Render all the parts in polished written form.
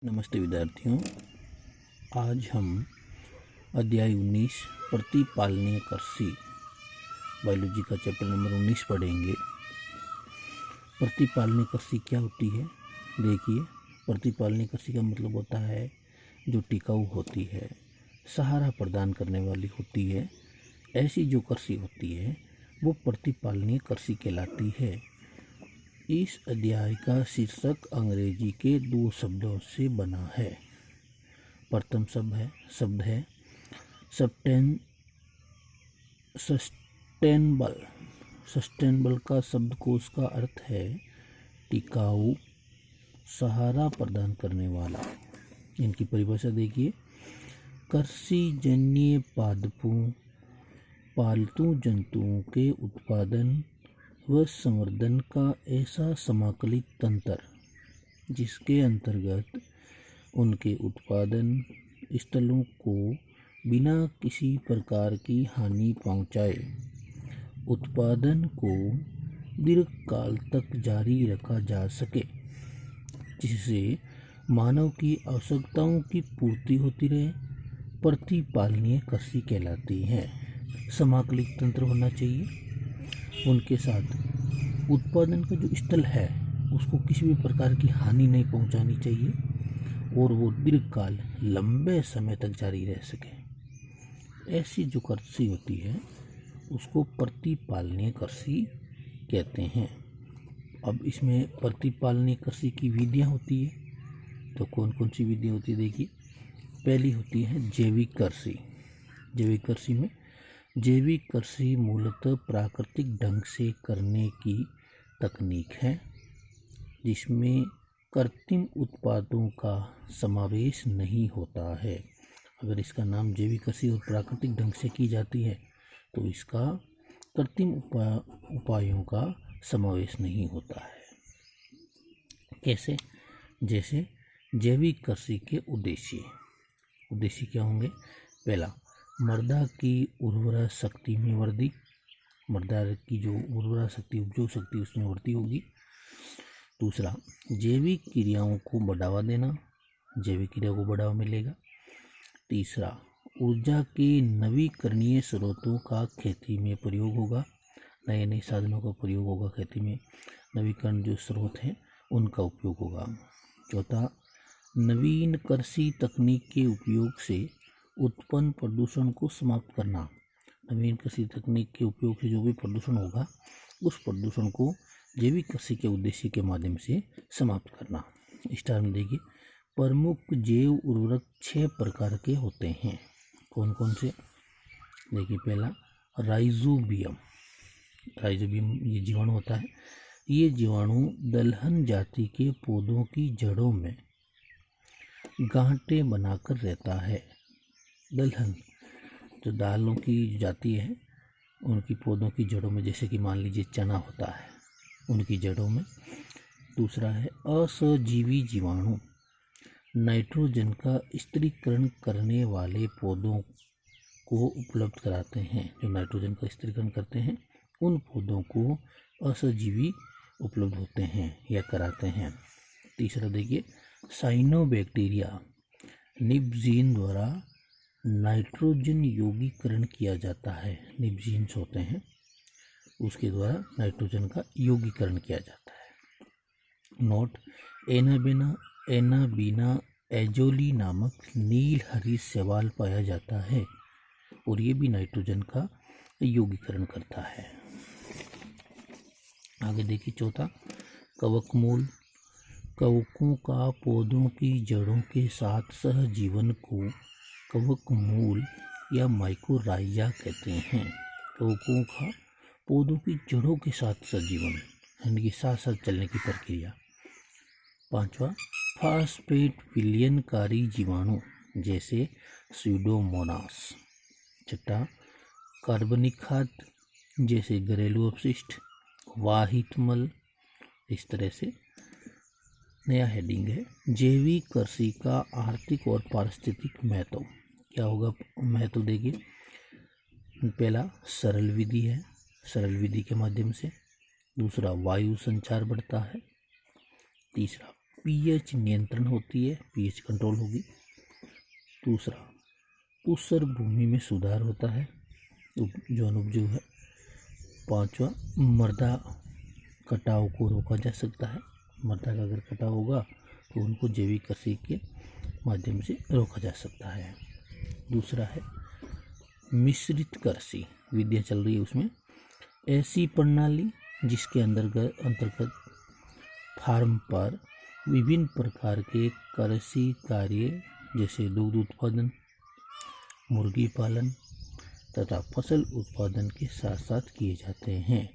नमस्ते विद्यार्थियों, आज हम अध्याय 19 प्रतिपालनीय कृषि बायोलॉजी का चैप्टर नंबर 19 पढ़ेंगे। प्रतिपालनीय कृषि क्या होती है? देखिए, प्रतिपालनीय कृषि का मतलब होता है जो टिकाऊ होती है, सहारा प्रदान करने वाली होती है। ऐसी जो कृषि होती है वो प्रतिपालनीय कृषि कहलाती है। इस अध्याय का शीर्षक अंग्रेजी के 2 शब्दों से बना है। प्रथम शब्द है सस्टेनेबल। सस्टेनेबल का शब्दकोश का अर्थ है टिकाऊ, सहारा प्रदान करने वाला। इनकी परिभाषा देखिए, कृषिजन्य पादपों, पालतू जंतुओं के उत्पादन व संवर्धन का ऐसा समाकलित तंत्र जिसके अंतर्गत उनके उत्पादन स्थलों को बिना किसी प्रकार की हानि पहुंचाए उत्पादन को दीर्घकाल तक जारी रखा जा सके, जिससे मानव की आवश्यकताओं की पूर्ति होती रहे, प्रतिपालनीय कृषि कहलाती है। समाकलित तंत्र होना चाहिए। उनके साथ उत्पादन का जो स्थल है उसको किसी भी प्रकार की हानि नहीं पहुंचानी चाहिए और वो दीर्घकाल लंबे समय तक जारी रह सके। ऐसी जो कृषि होती है उसको प्रतिपालनीय कृषि कहते हैं। अब इसमें प्रतिपालनीय कृषि की विधियां होती है, तो कौन कौन सी विधियां होती है? देखिए, पहली होती है जैविक कृषि। जैविक कृषि में जैविक कृषि मूलतः प्राकृतिक ढंग से करने की तकनीक है जिसमें कृत्रिम उत्पादों का समावेश नहीं होता है। अगर इसका नाम जैविक कृषि और प्राकृतिक ढंग से की जाती है तो इसका कृत्रिम उपायों का समावेश नहीं होता है। कैसे? जैसे जैविक कृषि के उद्देश्य क्या होंगे? पहला, मृदा की उर्वरा शक्ति में वृद्धि। मृदा की जो उर्वरा शक्ति, उपजाऊ शक्ति, उसमें वृद्धि होगी। दूसरा, जैविक क्रियाओं को बढ़ावा देना। जैविक क्रिया को बढ़ावा मिलेगा। तीसरा, ऊर्जा के नवीकरणीय स्रोतों का खेती में प्रयोग होगा। नए नए साधनों का प्रयोग होगा खेती में। नवीकरण जो स्रोत हैं उनका उपयोग होगा। चौथा, नवीन कृषि तकनीक के उपयोग से उत्पन्न प्रदूषण को समाप्त करना। नवीन कृषि तकनीक के उपयोग से जो भी प्रदूषण होगा उस प्रदूषण को जैविक कृषि के उद्देश्य के माध्यम से समाप्त करना। स्टार में देखिए, प्रमुख जैव उर्वरक 6 प्रकार के होते हैं। कौन कौन से? देखिए, पहला राइजोबियम। राइजोबियम ये जीवाणु होता है। ये जीवाणु दलहन जाति के पौधों की जड़ों में गांठें बनाकर रहता है। दलहन जो दालों की जाति है उनकी पौधों की जड़ों में, जैसे कि मान लीजिए चना होता है, उनकी जड़ों में। दूसरा है असजीवी जीवाणु। नाइट्रोजन का स्थिरीकरण करने वाले पौधों को उपलब्ध कराते हैं। जो नाइट्रोजन का स्थिरीकरण करते हैं उन पौधों को असजीवी उपलब्ध होते हैं या कराते हैं। तीसरा देखिए, साइनोबैक्टीरिया। निब जीन द्वारा नाइट्रोजन यौगीकरण किया जाता है। निब जीन्स होते हैं, उसके द्वारा नाइट्रोजन का यौगीकरण किया जाता है। नोट, एनाबीना एजोली नामक नील हरी शैवाल पाया जाता है और ये भी नाइट्रोजन का यौगीकरण करता है। आगे देखिए, चौथा, कवकमूल। कवकों का पौधों की जड़ों के साथ सहजीवन को कवकमूल या माइकोराइजा कहते हैं। कवकों का पौधों की जड़ों के साथ सहजीवन, इनके साथ साथ चलने की प्रक्रिया। पांचवा, फास्फेट विलयनकारी जीवाणु जैसे स्यूडोमोनास। छठा, कार्बनिक खाद जैसे घरेलू अपशिष्ट, वाहित मल। इस तरह से नया हेडिंग है, जैविक कृषि का आर्थिक और पारिस्थितिक महत्व। क्या होगा महत्व? देखिए, पहला सरल विधि है, सरल विधि के माध्यम से। दूसरा, वायु संचार बढ़ता है। तीसरा, पीएच नियंत्रण होती है, पीएच कंट्रोल होगी। दूसरा, उत्सर्ग भूमि में सुधार होता है, जो अनुपजीव है। पांचवा, मृदा कटाव को रोका जा सकता है। मृदा का अगर कटाव होगा तो उनको जैविक कृषि के माध्यम से रोका जा सकता है। दूसरा है मिश्रित कृषि, विद्या चल रही है उसमें। ऐसी प्रणाली जिसके अंतर्गत फार्म पर विभिन्न प्रकार के कृषि कार्य जैसे दुग्ध उत्पादन, मुर्गी पालन तथा फसल उत्पादन के साथ साथ किए जाते हैं।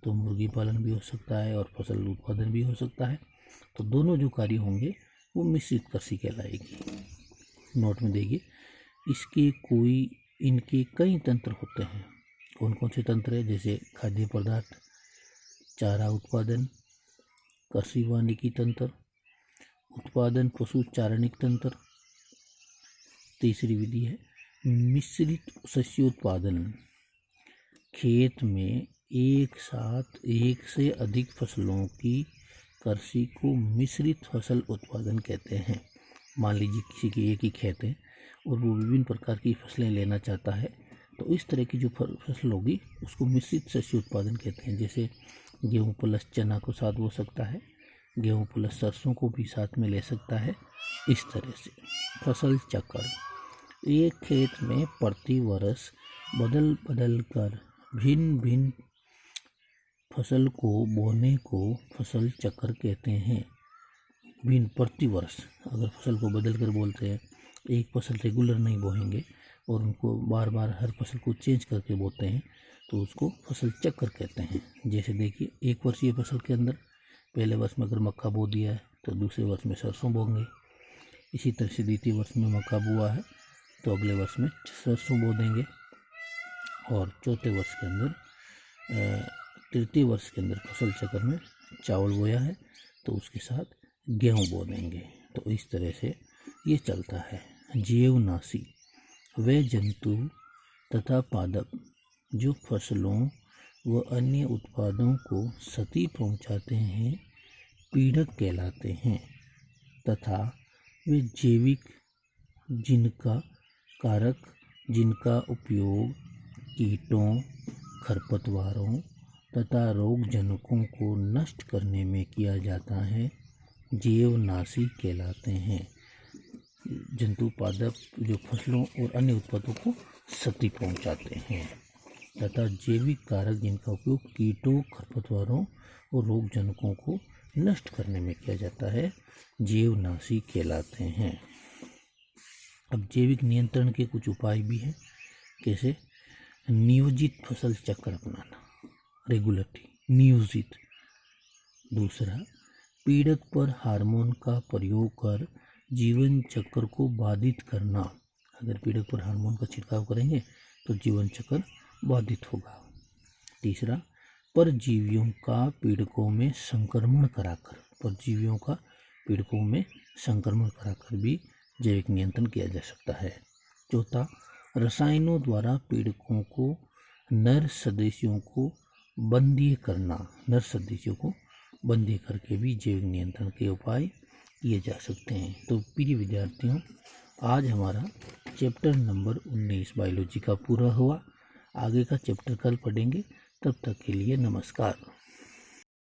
तो मुर्गी पालन भी हो सकता है और फसल उत्पादन भी हो सकता है। तो दोनों जो कार्य होंगे वो मिश्रित कृषि कहलाएगी। नोट में देखिए, इनके कई तंत्र होते हैं। कौन कौन से तंत्र है? जैसे खाद्य पदार्थ, चारा उत्पादन, कृषि वानिकी तंत्र, उत्पादन पशु चारणिक तंत्र। तीसरी विधि है मिश्रित शस्योत्पादन, खेत में एक साथ एक से अधिक फसलों की कृषि को मिश्रित फसल उत्पादन कहते हैं। मान लीजिए किसी की एक ही खेत है और वो विभिन्न प्रकार की फसलें लेना चाहता है, तो इस तरह की जो फसल होगी उसको मिश्रित शस्य उत्पादन कहते हैं। जैसे गेहूँ प्लस चना को साथ बो सकता है, गेहूँ प्लस सरसों को भी साथ में ले सकता है। इस तरह से फसल चक्र, एक खेत में प्रति वर्ष बदल बदल कर भिन्न भिन्न फसल को बोने को फसल चक्र कहते हैं। भिन्न प्रति वर्ष, अगर फसल को बदल कर बोलते हैं, एक फसल रेगुलर नहीं बोएंगे और उनको बार बार हर फसल को चेंज करके बोते हैं, तो उसको फसल चक्र कहते हैं। जैसे देखिए, एक वर्षीय फसल के अंदर पहले वर्ष में अगर मक्का बो दिया है तो दूसरे वर्ष में सरसों बोएंगे। इसी तरह से द्वितीय वर्ष में मक्का बोआ है तो अगले वर्ष में सरसों बो देंगे। और चौथे वर्ष के अंदर, तृतीय वर्ष के अंदर फसल चक्र में चावल बोया है तो उसके साथ गेहूँ बो देंगे। तो इस तरह से ये चलता है। जीवनाशी, वे जंतु तथा पादप जो फसलों व अन्य उत्पादों को क्षति पहुंचाते हैं पीड़क कहलाते हैं, तथा वे जैविक जिनका उपयोग कीटों, खरपतवारों तथा रोगजनकों को नष्ट करने में किया जाता है जीवनाशी कहलाते हैं। जंतु पादप जो फसलों और अन्य उत्पादों को क्षति पहुंचाते हैं, तथा जैविक कारक जिनका उपयोग कीटों, खरपतवारों और रोगजनकों को नष्ट करने में किया जाता है जीवनाशी कहलाते हैं। अब जैविक नियंत्रण के कुछ उपाय भी हैं। कैसे? नियोजित फसल चक्र अपनाना, रेगुलरली, नियोजित। दूसरा, पीड़क पर हार्मोन का प्रयोग कर जीवन चक्र को बाधित करना। अगर पीड़क पर हार्मोन का छिड़काव करेंगे तो जीवन चक्र बाधित होगा। तीसरा, परजीवियों का पीड़कों में संक्रमण कराकर भी जैविक नियंत्रण किया जा सकता है। चौथा, रसायनों द्वारा पीड़कों को नर सदस्यों को बंदी करके भी जैविक नियंत्रण के उपाय किए जा सकते हैं। तो प्रिय विद्यार्थियों, आज हमारा चैप्टर नंबर 19 बायोलॉजी का पूरा हुआ। आगे का चैप्टर कल पढ़ेंगे। तब तक के लिए नमस्कार।